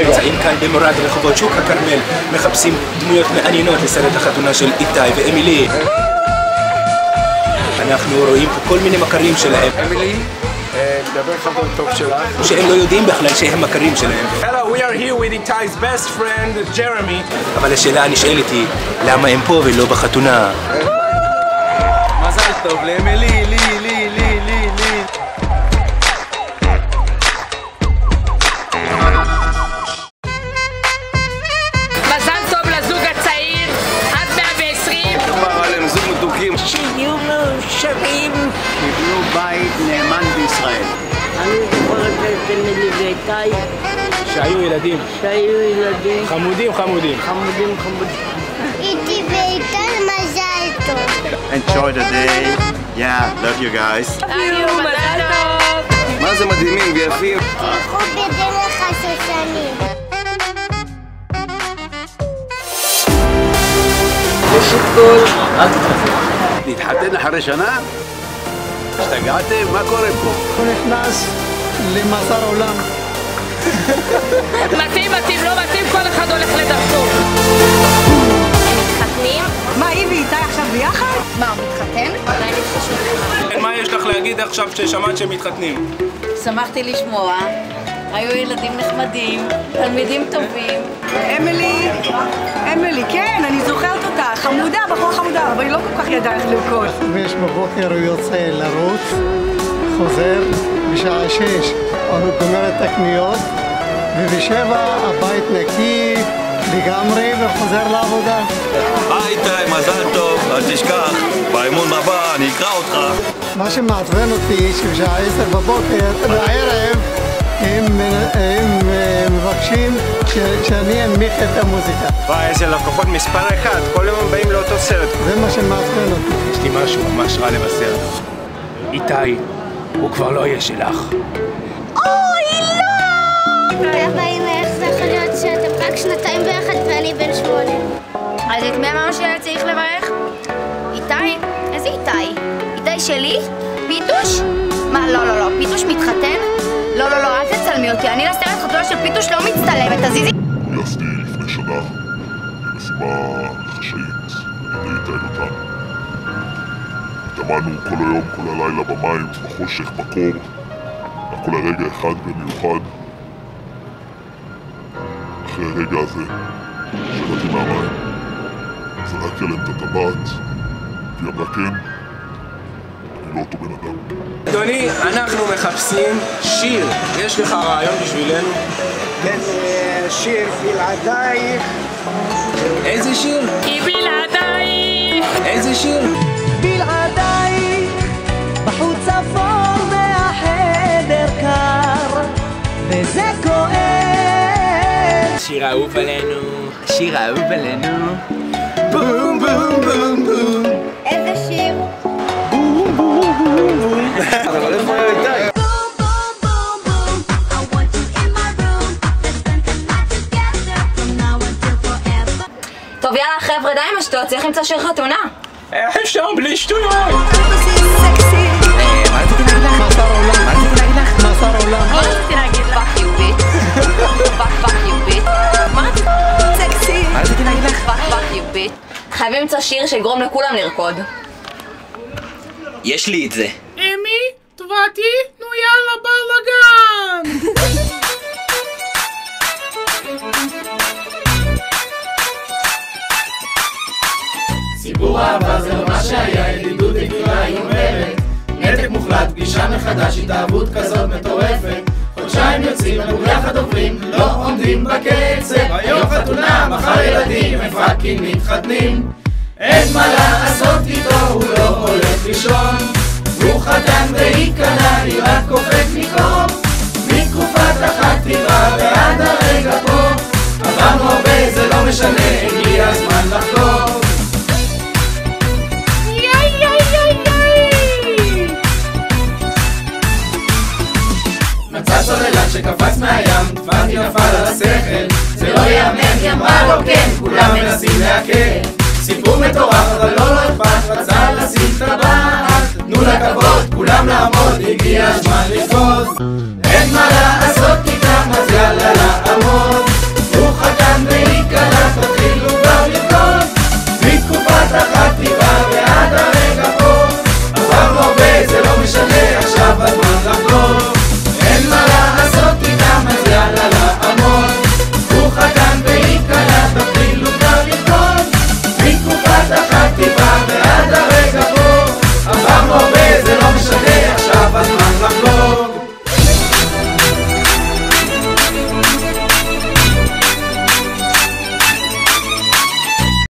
נמצאים כאן במורד רחובות שוק הכרמל, מחפשים דמויות מעניינות לסרט החתונה של איתי ואמילי. אנחנו רואים פה כל מיני מכרים שלהם. אמילי, דבר חבר טוב שלך. שהם לא יודעים בכלל שהם מכרים שלהם. Hello, we are here with Itai's best friend, Jeremy. אבל השאלה הנשאלת היא, למה הם פה ולא בחתונה? מזל טוב לאמילי, לי. מזל טוב לזוג הצעיר, עד 120. מדובר עליהם זוג מתוקים. שיהיו מאושרים. שיבנו בית נאמן בישראל. אני זוכרת את אמילי ואיתי. שהיו ילדים. חמודים. איתי ואיתי מזל טוב. Enjoy the day. Yeah, love you guys. מזל טוב. מה זה מדהימים ויפים. תלכו בדרך השושנים. להתחתן אחרי שנה? השתגעתם? מה קורה פה? הוא נכנס למאסר עולם. מתאים, לא מתאים, כל אחד הולך לדרכו. מתחתנים? מה, היא ואיתי עכשיו ביחד? מה, הוא מתחתן? אולי נפגשו. מה יש לך להגיד עכשיו ששמעת שהם מתחתנים? שמחתי לשמוע. היו ילדים נחמדים, תלמידים טובים. אמילי, כן, אני זוכרת אותה. חמודה, בחורה חמודה, אבל היא לא כל כך ידעה איך לרקוד. ויש בבוקר הוא יוצא לרוץ, חוזר, בשעה 6 הוא גומר את הקניות, וב7 הבית נקי לגמרי וחוזר לעבודה. היי איתי, מזל טוב, אל תשכח, באימון הבא אני אקרא אותך. מה שמעצבן אותי שבשעה 10 בבוקר, בערב, הם מבקשים שאני אנמיך את המוזיקה. וואי, איזה לקוחות מספר 1, כל יום באים לאותו סרט. זה מה שמעצבן אותי. יש לי משהו ממש רע לבשר. איתי, הוא כבר לא יהיה שלך. אוי, לא! אבא, הנה, איך זה יכול להיות שאתם רק שנתיים ביחד ואני בן 8? אז את מי אמרנו שהיה צריך לברך? איתי? איזה איתי? איתי שלי? פיתוש? מה, לא, פיתוש מתחתן? לא, אל תצלמי אותי, אני לסרט חתונה של פיתוש לא מצטלמת, תזיזי. גייסתי לפני שנה למשימה חשאית עם איתי נתן. התאמנו כל היום, כל הלילה במים, בחושך, בקור. רק כל הרגע אחד במיוחד. אחרי הרגע הזה, שירדתי מהמים, זרקתי עליהם את הטבעת, והיא אמרה כן, אני לא אותו בן אדם. אדוני, אנחנו מחפשים שיר. יש לך רעיון בשבילנו? כן, שיר בלעדייך. איזה שיר? כי בלעדייך. איזה שיר? בלעדייך, בחוץ אפור והחדר קר, וזה כואב. שיר אהוב עלינו. בום בום בום בום. איזה שיר? אבל איפה היה איתי? טוב, יאללה חבר'ה, די עם השטויות, צריך למצוא שיר חתונה. איך אפשר בלי שטויות? מה רציתי להגיד לך? מאסר עולם. לא רציתי להגיד fuck you bitch. fuck you bitch. מה רציתי להגיד לך? fuck you bitch. חייבים למצוא שיר שיגרום לכולם לרקוד. יש לי את זה. אמי, תבעתי, נו יאללה בלגן. סיפור אהבה זה לא מה שהיה, ידידות יקירה היא אומרת, נתק מוחלט, פגישה מחדש, התאהבות כזאת מטורפת, חודשיים יוצאים, אנחנו יחד עוברים, לא עומדים בקצב, היום חתונה, מחר ילדים, הם פאקינג מתחתנים, אין מה לעשות איתו, הוא לא הולך לישון, הוא חתן והיא קנה, היא רק קופאת מקום, מתקופת החתימה ועד הרגע פה, עברנו הרבה, זה לא משנה, הגיע הזמן לחגוג. מצא צוללן שקפץ מהים, פאקי נפל על השכל, זה לא יאמן, היא אמרה לו כן, כולם מנסים להקל, סיפור מטורף אבל לא אכפת, רצה לשים טבעת, תנו לה כבוד, כולם לעמוד, הגיע הזמן לרקוד.